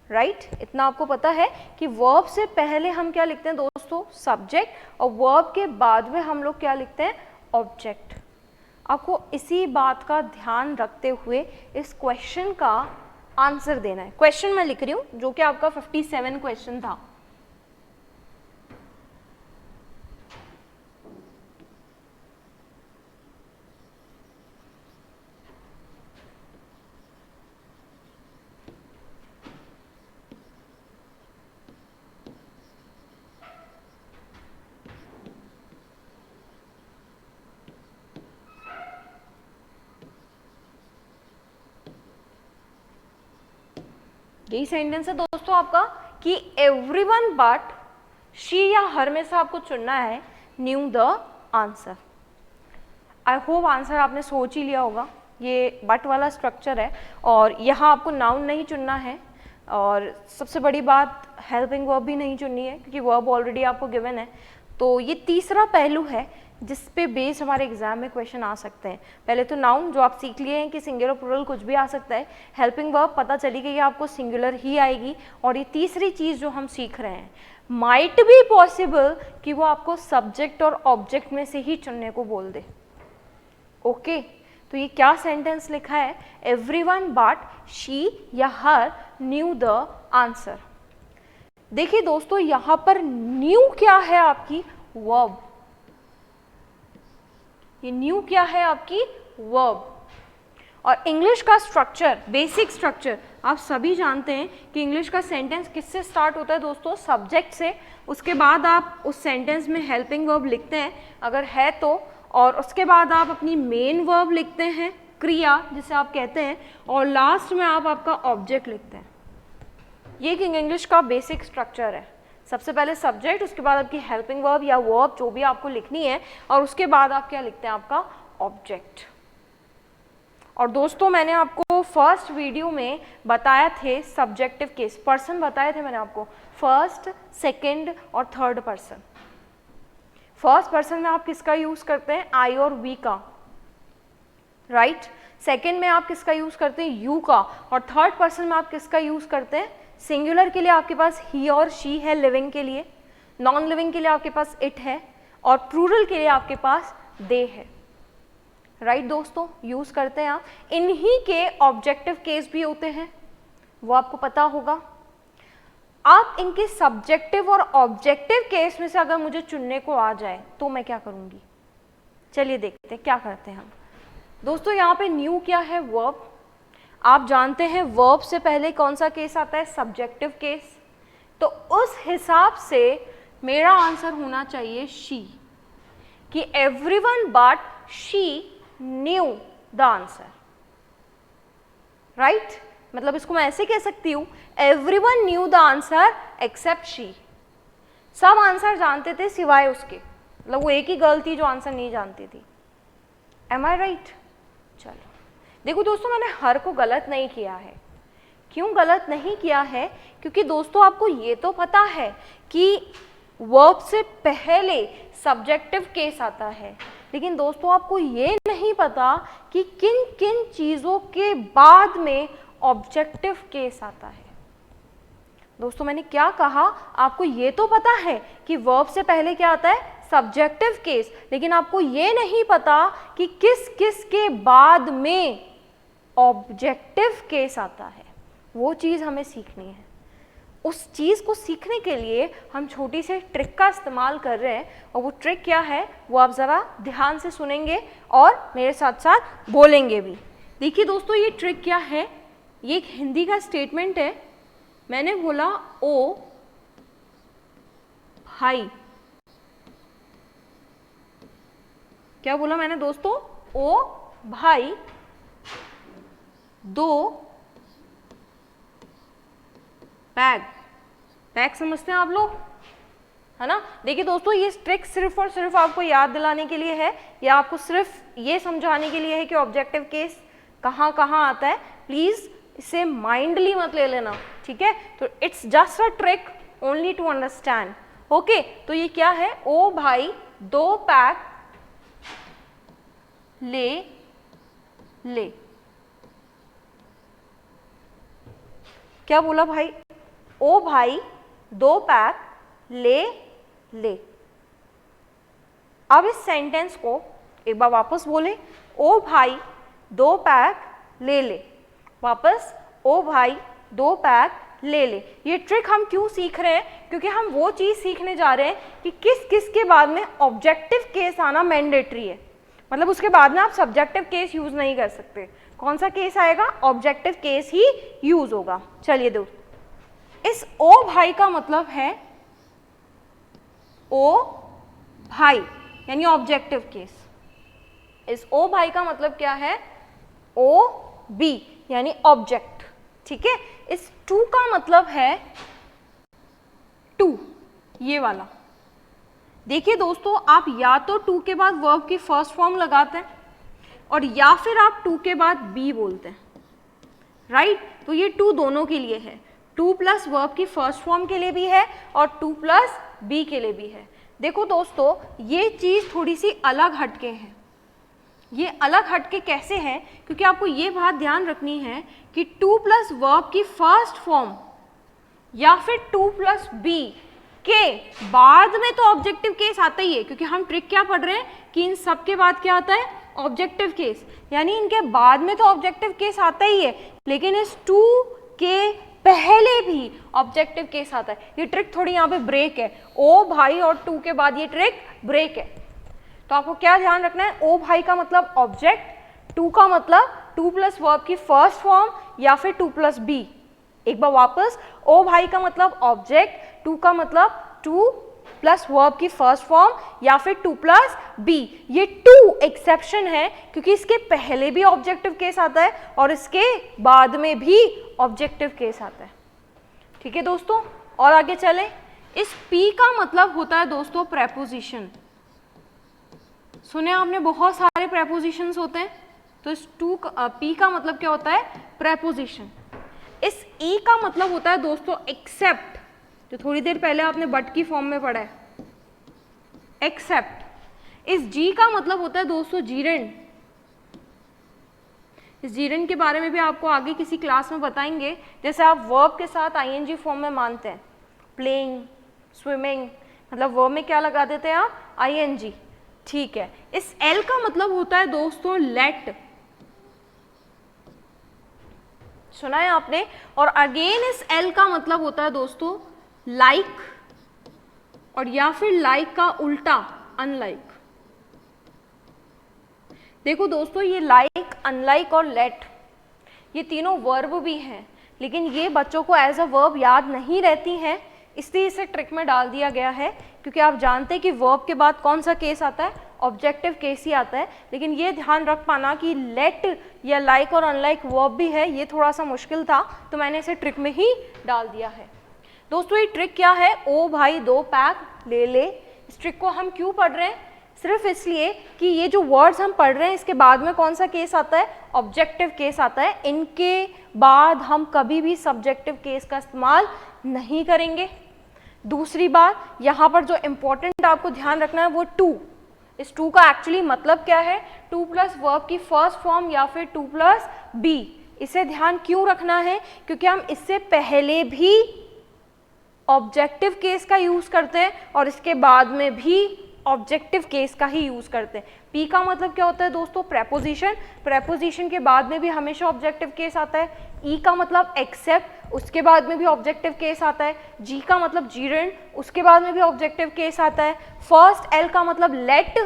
राइट इतना आपको पता है कि वर्ब से पहले हम क्या लिखते हैं दोस्तों? सब्जेक्ट, और वर्ब के बाद में हम लोग क्या लिखते हैं? ऑब्जेक्ट। आपको इसी बात का ध्यान रखते हुए इस क्वेश्चन का आंसर देना है। क्वेश्चन मैं लिख रही हूँ जो कि आपका 57 क्वेश्चन था। यही सेंटेंस है दोस्तों आपका कि एवरीवन बट शी या हर में से आपको चुनना है new the answer. I hope answer आपने सोच ही लिया होगा। ये बट वाला स्ट्रक्चर है और यहाँ आपको नाउन नहीं चुनना है, और सबसे बड़ी बात हेल्पिंग वर्ब भी नहीं चुननी है क्योंकि वर्ब ऑलरेडी आपको गिवन है। तो ये तीसरा पहलू है जिस पे बेस हमारे एग्जाम में क्वेश्चन आ सकते हैं। पहले तो नाउन जो आप सीख लिए हैं कि सिंगुलर प्लूरल कुछ भी आ सकता है, हेल्पिंग वर्ब पता चली गई आपको सिंगुलर ही आएगी, और ये तीसरी चीज़ जो हम सीख रहे हैं माइट बी पॉसिबल कि वो आपको सब्जेक्ट और ऑब्जेक्ट में से ही चुनने को बोल दे। ओके तो ये क्या सेंटेंस लिखा है? एवरीवन बट शी या हर न्यू द आंसर। देखिए दोस्तों यहाँ पर न्यू क्या है? आपकी वर्ब। ये न्यू क्या है? आपकी वर्ब। और इंग्लिश का स्ट्रक्चर, बेसिक स्ट्रक्चर आप सभी जानते हैं कि इंग्लिश का सेंटेंस किससे स्टार्ट होता है दोस्तों? सब्जेक्ट से। उसके बाद आप उस सेंटेंस में हेल्पिंग वर्ब लिखते हैं अगर है तो, और उसके बाद आप अपनी मेन वर्ब लिखते हैं, क्रिया जिसे आप कहते हैं, और लास्ट में आप आपका ऑब्जेक्ट लिखते हैं। ये किंग इंग्लिश का बेसिक स्ट्रक्चर है। सबसे पहले सब्जेक्ट, उसके बाद आपकी हेल्पिंग वर्ब या वर्ब जो भी आपको लिखनी है, और उसके बाद आप क्या लिखते हैं? आपका ऑब्जेक्ट। और दोस्तों मैंने आपको फर्स्ट वीडियो में बताया थे सब्जेक्टिव केस, पर्सन बताए थे मैंने आपको, फर्स्ट, सेकंड और थर्ड पर्सन। फर्स्ट पर्सन में आप किसका यूज करते हैं? आई और वी का, राइट। सेकंड में आप किसका यूज करते हैं? यू का। और थर्ड पर्सन में आप किसका यूज करते हैं? सिंगुलर के लिए आपके पास ही और शी है लिविंग के लिए, नॉन लिविंग के लिए आपके पास इट है, और प्लूरल के लिए आपके पास दे है। राइट दोस्तों, यूज करते हैं आप। इन्हीं के ऑब्जेक्टिव केस भी होते हैं, वो आपको पता होगा। आप इनके सब्जेक्टिव और ऑब्जेक्टिव केस में से अगर मुझे चुनने को आ जाए तो मैं क्या करूंगी, चलिए देखते हैं क्या करते हैं हम। दोस्तों यहाँ पे न्यू क्या है, वर्ब। आप जानते हैं वर्ब से पहले कौन सा केस आता है, सब्जेक्टिव केस। तो उस हिसाब से मेरा आंसर होना चाहिए शी, कि everyone but she knew the answer. Right, मतलब इसको मैं ऐसे कह सकती हूं, everyone knew the answer except she. सब आंसर जानते थे सिवाय उसके, मतलब वो एक ही गर्ल थी जो आंसर नहीं जानती थी। एम आई राइट? चलो देखो दोस्तों, मैंने हर को गलत नहीं किया है। क्यों गलत नहीं किया है? क्योंकि दोस्तों आपको ये तो पता है कि वर्ब से पहले सब्जेक्टिव केस आता है, लेकिन दोस्तों आपको ये नहीं पता कि किन किन चीज़ों के बाद में ऑब्जेक्टिव केस आता है। दोस्तों मैंने क्या कहा, आपको ये तो पता है कि वर्ब से पहले क्या आता है, सब्जेक्टिव केस, लेकिन आपको ये नहीं पता कि किस किस के बाद में ऑब्जेक्टिव केस आता है। वो चीज़ हमें सीखनी है। उस चीज़ को सीखने के लिए हम छोटी सी ट्रिक का इस्तेमाल कर रहे हैं, और वो ट्रिक क्या है वो आप ज़रा ध्यान से सुनेंगे और मेरे साथ साथ बोलेंगे भी। देखिए दोस्तों, ये ट्रिक क्या है, ये एक हिंदी का स्टेटमेंट है। मैंने बोला ओ भाई, क्या बोला मैंने दोस्तों, ओ भाई दो बैग। बैग समझते हैं आप लोग, है ना? देखिए दोस्तों, ये ट्रिक सिर्फ और सिर्फ आपको याद दिलाने के लिए है, या आपको सिर्फ ये समझाने के लिए है कि ऑब्जेक्टिव केस कहाँ कहाँ आता है। प्लीज इसे माइंडली मत ले लेना, ठीक है? तो it's just a trick only to understand. Okay, तो ये क्या है, ओ भाई दो पैक ले ले। क्या बोला भाई, ओ भाई दो पैक ले ले। अब इस सेंटेंस को एक बार वापस बोले, ओ भाई दो पैक ले ले। वापस, ओ भाई दो पैक ले ले। ये ट्रिक हम क्यों सीख रहे हैं? क्योंकि हम वो चीज़ सीखने जा रहे हैं कि किस किस के बाद में ऑब्जेक्टिव केस आना मैंडेटरी है। मतलब उसके बाद में आप सब्जेक्टिव केस यूज नहीं कर सकते। कौन सा केस आएगा, ऑब्जेक्टिव केस ही यूज होगा। चलिए दोस्तों, इस ओ भाई का मतलब है ओ भाई यानी ऑब्जेक्टिव केस। इस ओ भाई का मतलब क्या है, ओ बी यानी ऑब्जेक्ट, ठीक है? इस टू का मतलब है टू, ये वाला। देखिए दोस्तों, आप या तो टू के बाद वर्ब की फर्स्ट फॉर्म लगाते हैं और या फिर आप टू के बाद बी बोलते हैं, राइट? तो ये टू दोनों के लिए है, टू प्लस वर्ब की फर्स्ट फॉर्म के लिए भी है और टू प्लस बी के लिए भी है। देखो दोस्तों, ये चीज़ थोड़ी सी अलग हटके है। ये अलग हटके कैसे है? क्योंकि आपको ये बात ध्यान रखनी है कि टू प्लस वर्ब की फर्स्ट फॉर्म या फिर टू प्लस बी के बाद में तो ऑब्जेक्टिव केस आता ही है, क्योंकि हम ट्रिक क्या पढ़ रहे हैं कि इन सब के बाद क्या आता है, ऑब्जेक्टिव केस। यानी इनके बाद में तो ऑब्जेक्टिव केस आता ही है, लेकिन इस टू के पहले भी ऑब्जेक्टिव केस आता है। ये ट्रिक थोड़ी यहाँ पे ब्रेक है, ओ भाई और टू के बाद ये ट्रिक ब्रेक है। तो आपको क्या ध्यान रखना है, ओ भाई का मतलब ऑब्जेक्ट, टू का मतलब टू प्लस वर्ब की फर्स्ट फॉर्म या फिर टू प्लस बी। एक बार वापस, ओ भाई का मतलब ऑब्जेक्ट, टू का मतलब टू प्लस वर्ब की फर्स्ट फॉर्म या फिर टू प्लस बी। ये टू एक्सेप्शन है क्योंकि इसके पहले भी ऑब्जेक्टिव केस आता है और इसके बाद में भी ऑब्जेक्टिव केस आता है, ठीक है दोस्तों? और आगे चले, इस पी का मतलब होता है दोस्तों प्रेपोजिशन। सुने आपने, बहुत सारे प्रेपोजिशंस होते हैं, तो इस पी का मतलब क्या होता है, प्रेपोजिशन। इस ई का मतलब होता है दोस्तों एक्सेप्ट, जो थोड़ी देर पहले आपने बट की फॉर्म में पढ़ा है, एक्सेप्ट। इस जी का मतलब होता है दोस्तों जीरेंड। इस जीरेंड के बारे में भी आपको आगे किसी क्लास में बताएंगे। जैसे आप वर्ब के साथ आईएनजी फॉर्म में मानते हैं, प्लेइंग, स्विमिंग, मतलब वर्ब में क्या लगा देते हैं आप, ing। ठीक है, इस L का मतलब होता है दोस्तों लेट, सुना है आपने। और अगेन इस L का मतलब होता है दोस्तों लाइक, और या फिर लाइक का उल्टा अनलाइक। देखो दोस्तों, ये लाइक, अनलाइक और लेट ये तीनों वर्ब भी हैं, लेकिन ये बच्चों को एज अ वर्ब याद नहीं रहती हैं, इसलिए इसे ट्रिक में डाल दिया गया है। क्योंकि आप जानते हैं कि वर्ब के बाद कौन सा केस आता है, ऑब्जेक्टिव केस ही आता है। लेकिन ये ध्यान रख पाना कि लेट या लाइक और अनलाइक वर्ब भी है, ये थोड़ा सा मुश्किल था, तो मैंने इसे ट्रिक में ही डाल दिया है। दोस्तों ये ट्रिक क्या है, ओ भाई 2 पैक ले ले। इस ट्रिक को हम क्यों पढ़ रहे हैं, सिर्फ इसलिए कि ये जो वर्ड्स हम पढ़ रहे हैं इसके बाद में कौन सा केस आता है, ऑब्जेक्टिव केस आता है। इनके बाद हम कभी भी सब्जेक्टिव केस का इस्तेमाल नहीं करेंगे। दूसरी बात, यहाँ पर जो इम्पोर्टेंट आपको ध्यान रखना है वो टू। इस टू का एक्चुअली मतलब क्या है, टू प्लस वर्ब की फर्स्ट फॉर्म या फिर टू प्लस बी। इसे ध्यान क्यों रखना है, क्योंकि हम इससे पहले भी ऑब्जेक्टिव केस का यूज करते हैं और इसके बाद में भी ऑब्जेक्टिव केस का ही यूज करते हैं। पी का मतलब क्या होता है दोस्तों, प्रेपोजिशन। प्रेपोजिशन के बाद में भी हमेशा ऑब्जेक्टिव केस आता है। ई का मतलब एक्सेप्ट, उसके बाद में भी ऑब्जेक्टिव केस आता है। जी का मतलब जीरेंट, उसके बाद में भी ऑब्जेक्टिव केस आता है। फर्स्ट एल का मतलब लेट,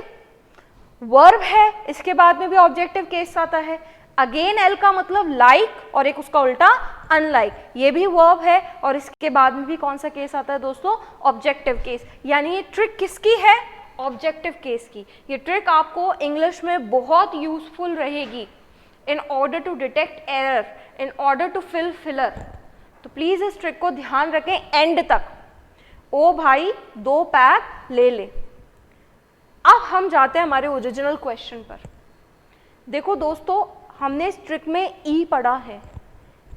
वर्ब है, इसके बाद में भी ऑब्जेक्टिव केस आता है। अगेन एल का मतलब लाइक और एक उसका उल्टा अनलाइक, ये भी वर्ब है और इसके बाद में भी कौन सा केस आता है दोस्तों, ऑब्जेक्टिव केस। यानी ये ट्रिक किसकी है, ऑब्जेक्टिव केस की। ये ट्रिक आपको इंग्लिश में बहुत यूजफुल रहेगी in order to detect error, in order to fill filler. तो प्लीज इस ट्रिक को ध्यान रखें एंड तक। ओ भाई 2 पैक ले ले। अब हम जाते हैं हमारे ओरिजिनल क्वेश्चन पर। देखो दोस्तों, हमने इस ट्रिक में ई पढ़ा है,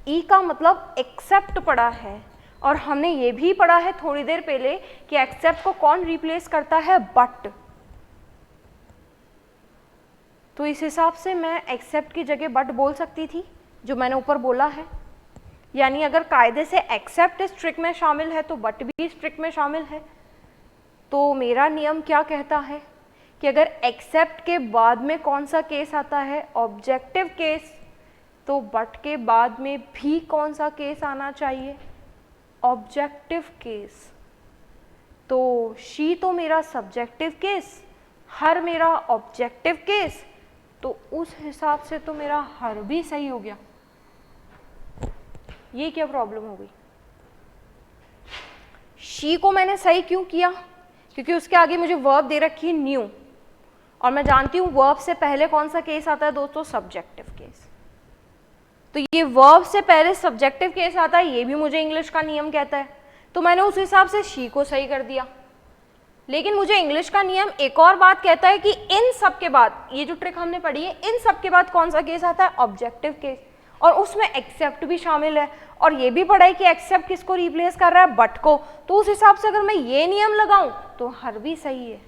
ई का मतलब एक्सेप्ट पढ़ा है, और हमने ये भी पढ़ा है थोड़ी देर पहले कि एक्सेप्ट को कौन रिप्लेस करता है, बट। तो इस हिसाब से मैं एक्सेप्ट की जगह बट बोल सकती थी, जो मैंने ऊपर बोला है। यानी अगर कायदे से एक्सेप्ट इस ट्रिक में शामिल है तो बट भी इस ट्रिक में शामिल है। तो मेरा नियम क्या कहता है कि अगर एक्सेप्ट के बाद में कौन सा केस आता है, ऑब्जेक्टिव केस, तो बट के बाद में भी कौन सा केस आना चाहिए, ऑब्जेक्टिव केस। तो शी तो मेरा सब्जेक्टिव केस, हर मेरा ऑब्जेक्टिव केस, तो उस हिसाब से तो मेरा हर भी सही हो गया। ये क्या प्रॉब्लम हो गई, शी को मैंने सही क्यों किया, क्योंकि उसके आगे मुझे वर्ब दे रखी है न्यू, और मैं जानती हूँ वर्ब से पहले कौन सा केस आता है दोस्तों, सब्जेक्टिव केस। तो ये वर्ब से पहले सब्जेक्टिव केस आता है, ये भी मुझे इंग्लिश का नियम कहता है, तो मैंने उस हिसाब से शी को सही कर दिया। लेकिन मुझे इंग्लिश का नियम एक और बात कहता है कि इन सब के बाद, ये जो ट्रिक हमने पढ़ी है, इन सब के बाद कौन सा केस आता है, ऑब्जेक्टिव केस, और उसमें एक्सेप्ट भी शामिल है। और ये भी पढ़ा है कि एक्सेप्ट किसको रिप्लेस कर रहा है, बट को। तो उस हिसाब से अगर मैं ये नियम लगाऊं तो हर भी सही है।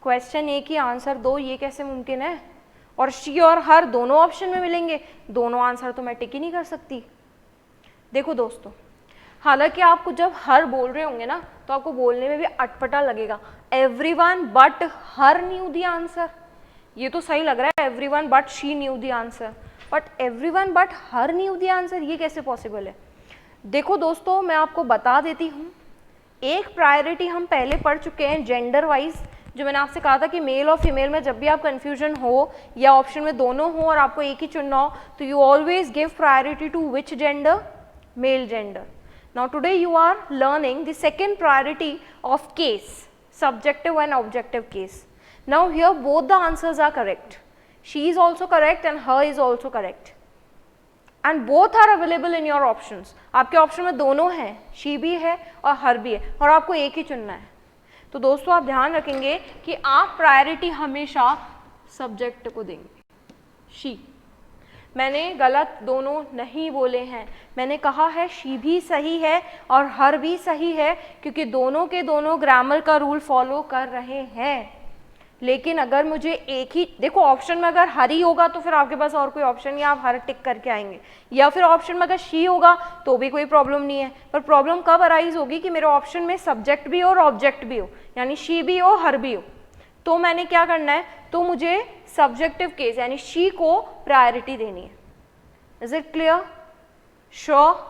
क्वेश्चन ए की आंसर 2, ये कैसे मुमकिन है, और शी और हर दोनों ऑप्शन में मिलेंगे, दोनों आंसर तो मैं टिक ही नहीं कर सकती। देखो दोस्तों, हालांकि आपको जब हर बोल रहे होंगे ना तो आपको बोलने में भी अटपटा लगेगा, everyone but her new the answer. ये तो सही लग रहा है, everyone but she knew the answer, but everyone but her new the answer, ये कैसे पॉसिबल है। देखो दोस्तों, मैं आपको बता देती हूँ, एक प्रायोरिटी हम पहले पढ़ चुके हैं जेंडर वाइज, जो मैंने आपसे कहा था कि मेल और फीमेल में जब भी आप कंफ्यूजन हो या ऑप्शन में दोनों हो और आपको एक ही चुनना हो, तो you always give priority to which gender, male gender. Now today you are learning the second priority of case, subjective and objective case. Now here both the answers are correct. She is also correct and her is also correct. And both are available in your options. आपके option में दोनों हैं, she भी है और her भी है, और आपको एक ही चुनना है। तो दोस्तों आप ध्यान रखेंगे कि आप प्रायोरिटी हमेशा सब्जेक्ट को देंगे, she। मैंने गलत दोनों नहीं बोले हैं, मैंने कहा है शी भी सही है और हर भी सही है, क्योंकि दोनों के दोनों ग्रामर का रूल फॉलो कर रहे हैं। लेकिन अगर मुझे एक ही, देखो ऑप्शन में अगर हरी होगा तो फिर आपके पास और कोई ऑप्शन नहीं, आप हर टिक करके आएंगे, या फिर ऑप्शन में अगर शी होगा तो भी कोई प्रॉब्लम नहीं है। पर प्रॉब्लम कब अराइज होगी कि मेरे ऑप्शन में सब्जेक्ट भी हो और ऑब्जेक्ट भी हो, यानी शी भी हो हर भी हो। तो मैंने क्या करना है, तो मुझे सब्जेक्टिव केस यानी शी को प्रायोरिटी देनी है। Is it clear? श्योर?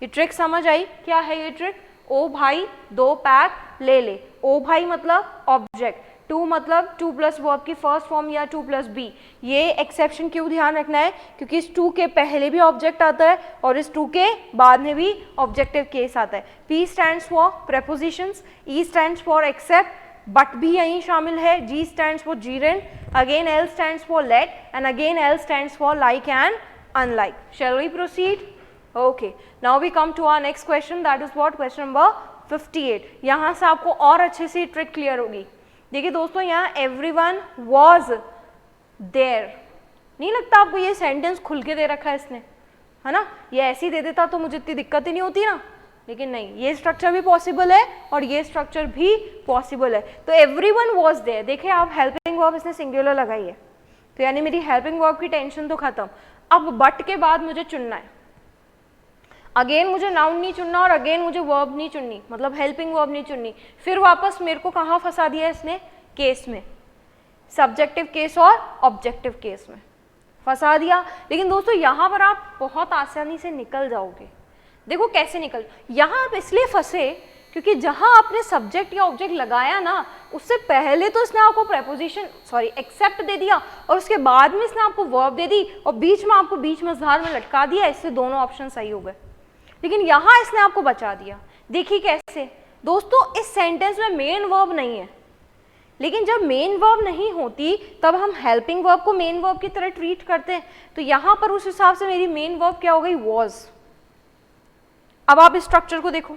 ये ट्रिक समझ आई? क्या है ये ट्रिक? ओ भाई 2 पैक ले ले। ओ भाई मतलब ऑब्जेक्ट, 2 मतलब 2 प्लस वर्ब की फर्स्ट फॉर्म या 2 प्लस बी। ये एक्सेप्शन क्यों ध्यान रखना है? क्योंकि इस 2 के पहले भी ऑब्जेक्ट आता है और इस 2 के बाद में भी ऑब्जेक्टिव केस आता है। P stands for prepositions, E stands for except, but भी यहीं शामिल है, G stands for gerund, again L stands for let and again L stands for like and unlike. Shall we proceed? Okay, now we come to our next question, that is what question number 58. यहाँ से आपको और अच्छे से trick clear होगी। देखिए दोस्तों, यहाँ everyone was there, नहीं लगता आपको ये सेंटेंस खुल के दे रखा है इसने, है ना? ये ऐसे ही दे देता तो मुझे इतनी दिक्कत ही नहीं होती ना, लेकिन नहीं, ये स्ट्रक्चर भी पॉसिबल है और ये स्ट्रक्चर भी पॉसिबल है। तो everyone was there, देखिए आप हेल्पिंग वर्ब इसने सिंगुलर लगाई है, तो यानी मेरी हेल्पिंग वर्ब की टेंशन तो खत्म। अब बट के बाद मुझे चुनना है, अगेन मुझे नाउन नहीं चुनना और अगेन मुझे वर्ब नहीं चुननी, मतलब हेल्पिंग वर्ब नहीं चुननी। फिर वापस मेरे को कहाँ फंसा दिया इसने? केस में, सब्जेक्टिव केस और ऑब्जेक्टिव केस में फंसा दिया। लेकिन दोस्तों यहाँ पर आप बहुत आसानी से निकल जाओगे। देखो कैसे निकल, यहाँ आप इसलिए फंसे क्योंकि जहाँ आपने सब्जेक्ट या ऑब्जेक्ट लगाया ना, उससे पहले तो इसने आपको प्रेपोजिशन एक्सेप्ट दे दिया और उसके बाद में इसने आपको वर्ब दे दी और बीच में आपको बीच मझधार में लटका दिया, इससे दोनों ऑप्शन सही हो गए। लेकिन यहाँ इसने आपको बचा दिया। देखिए कैसे दोस्तों, इस सेंटेंस में मेन वर्ब नहीं है, लेकिन जब मेन वर्ब नहीं होती तब हम हेल्पिंग वर्ब को मेन वर्ब की तरह ट्रीट करते हैं। तो यहाँ पर उस हिसाब से मेरी मेन वर्ब क्या हो गई? वॉज। अब आप इस स्ट्रक्चर को देखो,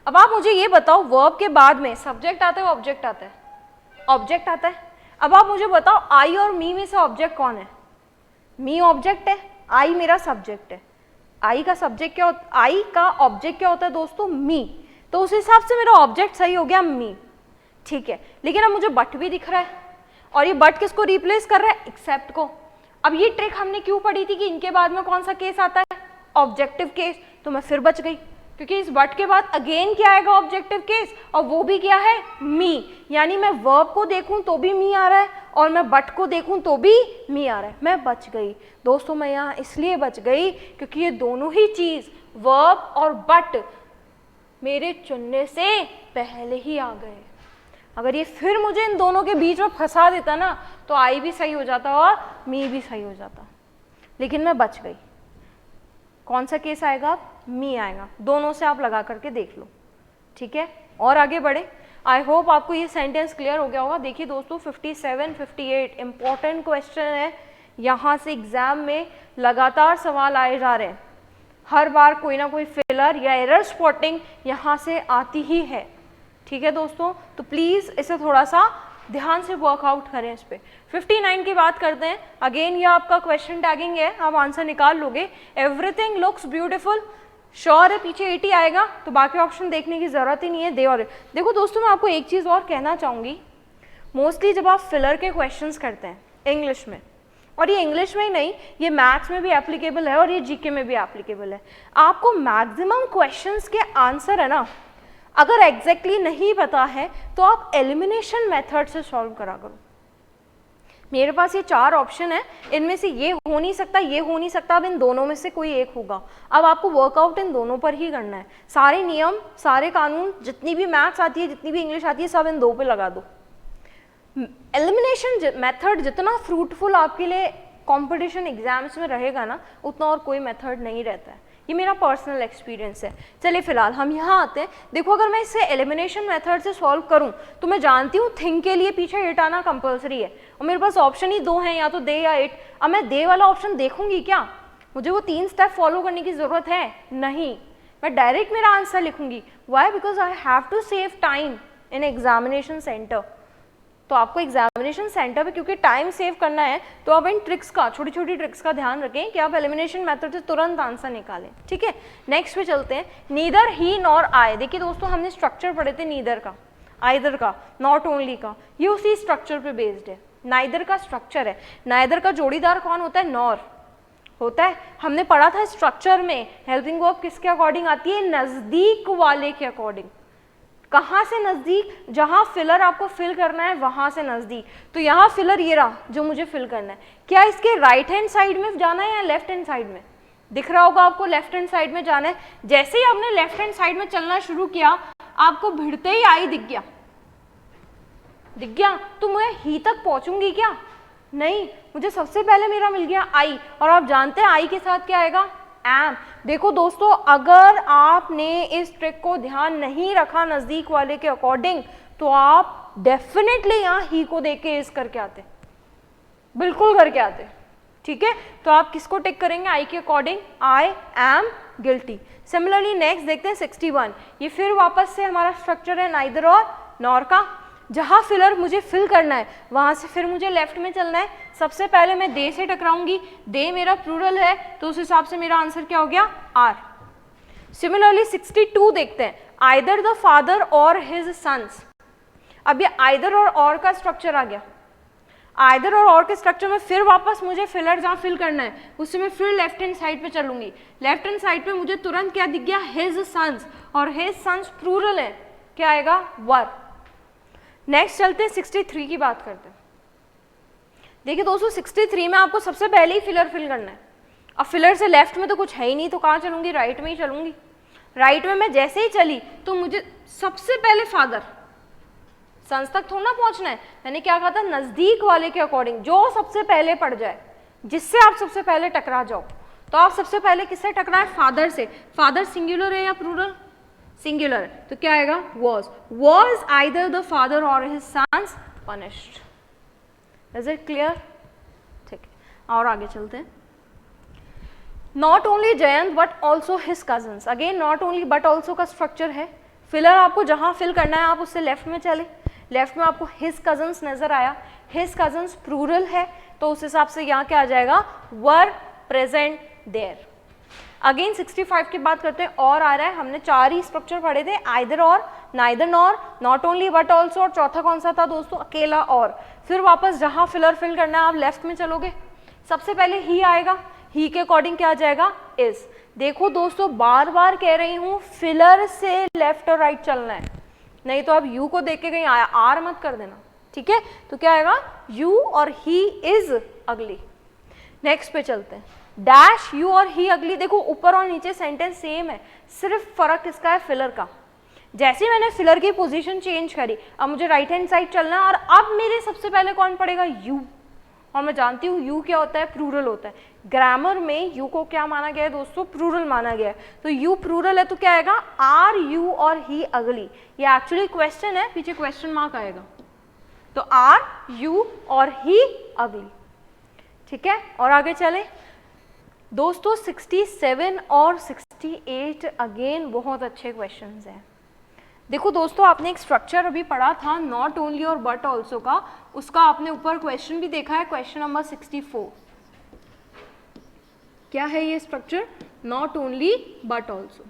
अब आप मुझे ये बताओ, वर्ब के बाद में सब्जेक्ट आता है, ऑब्जेक्ट आता है? ऑब्जेक्ट आता है। अब आप मुझे बताओ, आई और मी में से ऑब्जेक्ट कौन है? मी ऑब्जेक्ट है, आई मेरा सब्जेक्ट है। आई का सब्जेक्ट क्या होता, आई का ऑब्जेक्ट क्या होता है दोस्तों? मी। तो उस हिसाब से मेरा ऑब्जेक्ट सही हो गया मी, ठीक है। लेकिन अब मुझे बट भी दिख रहा है और ये बट किसको रिप्लेस कर रहा है? एक्सेप्ट को। अब ये ट्रिक हमने क्यों पढ़ी थी कि इनके बाद में कौन सा केस आता है? Objective case. तो मैं फिर बच गई क्योंकि इस बट के बाद अगेन क्या आएगा? ऑब्जेक्टिव केस, और वो भी क्या है? मी। यानी मैं वर्ब को देखूं तो भी मी आ रहा है और मैं बट को देखूं तो भी मी आ रहा है। मैं बच गई दोस्तों। मैं यहाँ इसलिए बच गई क्योंकि ये दोनों ही चीज, वर्ब और बट, मेरे चुनने से पहले ही आ गए। अगर ये फिर मुझे इन दोनों के बीच में फंसा देता ना, तो आई भी सही हो जाता और मी भी सही हो जाता, लेकिन मैं बच गई। कौन सा केस आएगा? मी आएगा। दोनों से आप लगा करके देख लो, ठीक है। और आगे बढ़े। आई होप आपको ये सेंटेंस क्लियर हो गया होगा। देखिए दोस्तों, 57, 58 इंपॉर्टेंट क्वेश्चन है। यहाँ से एग्जाम में लगातार सवाल आए जा रहे हैं, हर बार कोई ना कोई फिलर या एरर स्पॉटिंग यहाँ से आती ही है, ठीक है दोस्तों। तो प्लीज़ इसे थोड़ा सा ध्यान से वर्कआउट करें इस पे। 59 की बात करते हैं। अगेन ये आपका क्वेश्चन टैगिंग है, आप आंसर निकाल लोगे। एवरीथिंग लुक्स ब्यूटीफुल, श्योर है पीछे 80 आएगा, तो बाकी ऑप्शन देखने की जरूरत ही नहीं है। दे और देखो दोस्तों, मैं आपको एक चीज़ और कहना चाहूँगी। मोस्टली जब आप फिलर के क्वेश्चंस करते हैं इंग्लिश में, और ये इंग्लिश में ही नहीं, ये मैथ्स में भी एप्लीकेबल है और ये जीके में भी एप्लीकेबल है, आपको मैक्सिमम क्वेश्चंस के आंसर है ना, अगर एग्जैक्टली नहीं पता है तो आप एलिमिनेशन मेथड से सॉल्व करा करो। मेरे पास ये 4 ऑप्शन है, इनमें से ये हो नहीं सकता, ये हो नहीं सकता, अब इन दोनों में से कोई एक होगा। अब आपको वर्कआउट इन दोनों पर ही करना है। सारे नियम, सारे कानून, जितनी भी मैथ्स आती है, जितनी भी इंग्लिश आती है, सब इन 2 पे लगा दो। एलिमिनेशन मेथड जितना फ्रूटफुल आपके लिए कंपटीशन एग्जाम्स में रहेगा ना, उतना और कोई मेथड नहीं रहता है। ये मेरा पर्सनल एक्सपीरियंस है। चलिए फिलहाल हम यहाँ आते हैं। देखो, अगर मैं इसे एलिमिनेशन मेथड से सॉल्व करूँ तो मैं जानती हूँ थिंक के लिए पीछे इट आना कंपलसरी है, और मेरे पास ऑप्शन ही 2 हैं, या तो दे या इट। अब मैं दे वाला ऑप्शन देखूंगी क्या? मुझे वो 3 स्टेप फॉलो करने की ज़रूरत है? नहीं, मैं डायरेक्ट मेरा आंसर लिखूंगी। Why? Because I have to save time in examination centre. तो आपको एग्जामिनेशन सेंटर पे क्योंकि टाइम सेव करना है, तो आप इन ट्रिक्स का, छोटी छोटी ट्रिक्स का ध्यान रखें कि आप एलिमिनेशन मेथड से तुरंत आंसर निकालें, ठीक है। नेक्स्ट पे चलते हैं। Neither he nor I. देखिए दोस्तों, हमने स्ट्रक्चर पढ़े थे नीदर का। आइदर का, नॉट ओनली का, ये उसी स्ट्रक्चर पे बेस्ड है। नाइदर का स्ट्रक्चर है, नाइदर का जोड़ीदार कौन होता है, नॉर होता है। हमने पढ़ा था स्ट्रक्चर में हेल्पिंग वर्ब किसके अकॉर्डिंग आती है, नजदीक वाले के अकॉर्डिंग। कहाँ से नजदीक, जहां फिलर आपको फिल करना है वहां से नजदीक। तो यहाँ फिलर ये रहा जो मुझे फिल करना है, क्या इसके राइट हैंड साइड में जाना है या लेफ्ट हैंड साइड में, दिख रहा होगा आपको लेफ्ट हैंड साइड में जाना है। जैसे ही आपने लेफ्ट हैंड साइड में चलना शुरू किया, आपको भिड़ते ही आई दिख गया, दिख गया, तो मैं ही तक पहुंचूंगी क्या, नहीं, मुझे सबसे पहले मेरा मिल गया आई, और आप जानते हैं आई के साथ क्या आएगा, एम। देखो दोस्तों, अगर आपने इस ट्रिक को ध्यान नहीं रखा नजदीक वाले के अकॉर्डिंग, तो आप डेफिनेटली यहाँ ही को देख के इस करके आते, बिल्कुल करके आते, ठीक है। तो आप किसको टिक करेंगे, आई के according, I am guilty. Similarly next देखते हैं 61, ये फिर वापस से हमारा स्ट्रक्चर है नाइदर और नॉर का। जहां फिलर मुझे फिल करना है वहां से फिर मुझे लेफ्ट में चलना है। सबसे पहले मैं दे से टकराऊंगी, दे मेरा प्लूरल है तो उस हिसाब से मेरा आंसर क्या हो गया, आर। सिमिलरली 62 देखते हैं, आइदर द फादर और हिज सन्स। अब ये आइदर और का स्ट्रक्चर आ गया, आइदर और के स्ट्रक्चर में फिर वापस मुझे फिलर जहाँ फिल करना है उससे मैं फिर लेफ्ट हैंड साइड पे चलूंगी। लेफ्ट हैंड साइड पे मुझे तुरंत क्या दिख गया, हिज सन्स, और हिज सन्स प्लूरल है, क्या आएगा, वर। नेक्स्ट चलते हैं 63 की बात करते हैं। देखिए दोस्तों 63 में आपको सबसे पहले ही फिलर फिल करना है। अब फिलर से लेफ्ट में तो कुछ है ही नहीं, तो कहाँ चलूंगी, राइट में ही चलूंगी। राइट में मैं जैसे ही चली तो मुझे सबसे पहले फादर, सन्स तक थोड़ा ना पहुंचना है, मैंने क्या कहा था, नजदीक वाले के अकॉर्डिंग, जो सबसे पहले पड़ जाए, जिससे आप सबसे पहले टकरा जाओ। तो आप सबसे पहले किससे टकराए, फादर से। फादर सिंगुलर है या प्लूरल, सिंगुलर है, तो क्या आएगा, was either the father or his sons punished। Is it clear? ठीक है, और आगे चलते हैं। Not only Jayant but also his cousins। Again not only but also का स्ट्रक्चर है। फिलर आपको जहां फिल करना है आप उससे लेफ्ट में चले, लेफ्ट में आपको his cousins नजर आया, his cousins प्लूरल है तो उस हिसाब से यहाँ क्या आ जाएगा, were present there। अगेन 65 की बात करते हैं, और आ रहा है, हमने 4 ही स्ट्रक्चर पढ़े थे, आइदर और, neither nor, not only but also, और चौथा कौन सा था दोस्तों, अकेला और। फिर वापस जहां फिलर फिल करना है आप लेफ्ट में चलोगे, सबसे पहले ही आएगा, ही के अकॉर्डिंग क्या आ जाएगा, इज। देखो दोस्तों बार बार कह रही हूँ फिलर से लेफ्ट और राइट चलना है, नहीं तो आप यू को देख के कहीं आर मत कर देना, ठीक है। तो क्या आएगा, यू और ही इज अगली। नेक्स्ट पे चलते हैं, डैश यू और ही अगली। देखो ऊपर और नीचे सेंटेंस सेम है, सिर्फ फर्क किसका है, फिलर का। जैसे मैंने फिलर की पोजीशन चेंज करी, अब मुझे राइट हैंड साइड चलना है और अब मेरे सबसे पहले कौन पड़ेगा, यू। और मैं जानती हूँ यू क्या होता है, प्लूरल होता है। ग्रामर में यू को क्या माना गया है दोस्तों, प्लूरल माना गया है। तो यू प्लूरल है तो क्या आएगा, आर यू और ही अगली। ये एक्चुअली क्वेश्चन है, पीछे क्वेश्चन मार्क आएगा, तो आर यू और ही अगली, ठीक है। और आगे चले दोस्तों 67 और 68 अगेन बहुत अच्छे क्वेश्चंस हैं। देखो दोस्तों आपने एक स्ट्रक्चर अभी पढ़ा था नॉट ओनली और बट ऑल्सो का, उसका आपने ऊपर क्वेश्चन भी देखा है, क्वेश्चन नंबर 64। क्या है ये structure, not only but also.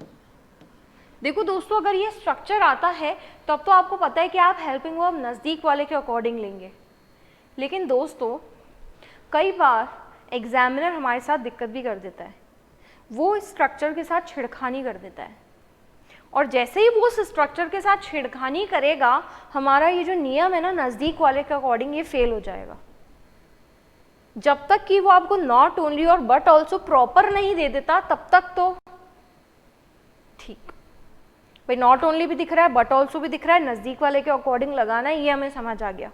देखो दोस्तों अगर ये स्ट्रक्चर आता है तब तो आपको पता है कि आप हेल्पिंग वर्ब नज़दीक वाले के अकॉर्डिंग लेंगे, लेकिन दोस्तों कई बार एग्जामिनर हमारे साथ दिक्कत भी कर देता है, वो स्ट्रक्चर के साथ छिड़खानी कर देता है, और जैसे ही वो उस स्ट्रक्चर के साथ छिड़खानी करेगा हमारा ये जो नियम है ना नज़दीक वाले के अकॉर्डिंग, ये फेल हो जाएगा। जब तक कि वो आपको नॉट ओनली और बट ऑल्सो प्रॉपर नहीं दे देता तब तक तो ठीक, भाई नॉट ओनली भी दिख रहा है, बट ऑल्सो भी दिख रहा है, नज़दीक वाले के अकॉर्डिंग लगाना है, ये हमें समझ आ गया।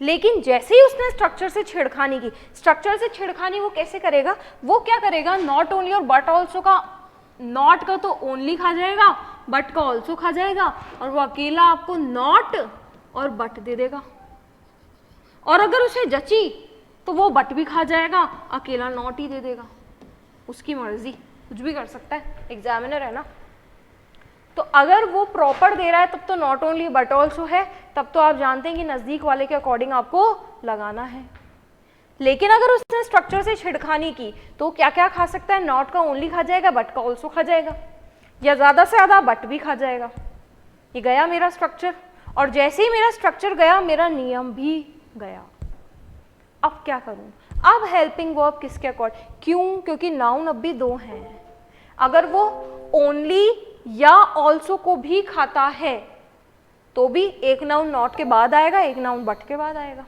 लेकिन जैसे ही उसने स्ट्रक्चर से छेड़खानी की, स्ट्रक्चर से छेड़खानी वो कैसे करेगा, वो क्या करेगा, नॉट ओनली और बट ऑल्सो का, नॉट का तो ओनली खा जाएगा, बट का ऑल्सो खा जाएगा, और वो अकेला आपको नॉट और बट दे देगा। और अगर उसे जची तो वो बट भी खा जाएगा, अकेला नॉट ही दे देगा। उसकी मर्जी, कुछ भी कर सकता है, एग्जामिनर है ना। तो अगर वो प्रॉपर दे रहा है तब तो नॉट ओनली बट ऑल्सो है, तब तो आप जानते हैं कि नज़दीक वाले के अकॉर्डिंग आपको लगाना है। लेकिन अगर उसने स्ट्रक्चर से छिड़खानी की तो क्या क्या खा सकता है, नॉट का ओनली खा जाएगा, बट का ऑल्सो खा जाएगा, या ज़्यादा से ज़्यादा बट भी खा जाएगा। ये गया मेरा स्ट्रक्चर। और जैसे ही मेरा स्ट्रक्चर गया मेरा नियम भी गया। अब क्या करूं? अब हेल्पिंग वर्ब किसके अकॉर्डिंग, क्यों? क्योंकि नाउन अब भी दो हैं। अगर वो ओनली या ऑल्सो को भी खाता है तो भी एक नाउन नॉट के बाद आएगा, एक नाउन बट के बाद आएगा।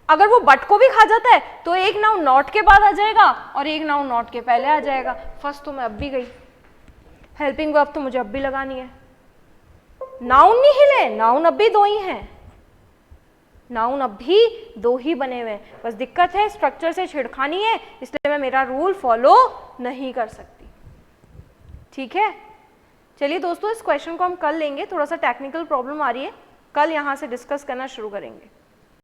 अगर वो बट को भी खा जाता है तो एक नाउन नॉट के बाद आ जाएगा और एक नाउन नॉट के पहले आ जाएगा। फर्स्ट तो मैं अब भी गई, हेल्पिंग वर्ब तो मुझे अब भी लगानी है। नाउन नहीं हिले, नाउन अब भी दो ही हैं, नाउन अब भी दो ही बने हुए हैं। बस दिक्कत है स्ट्रक्चर से छेड़खानी है, इसलिए मैं मेरा रूल फॉलो नहीं कर सकती। ठीक है, चलिए दोस्तों इस क्वेश्चन को हम कल लेंगे, थोड़ा सा टेक्निकल प्रॉब्लम आ रही है, कल यहाँ से डिस्कस करना शुरू करेंगे।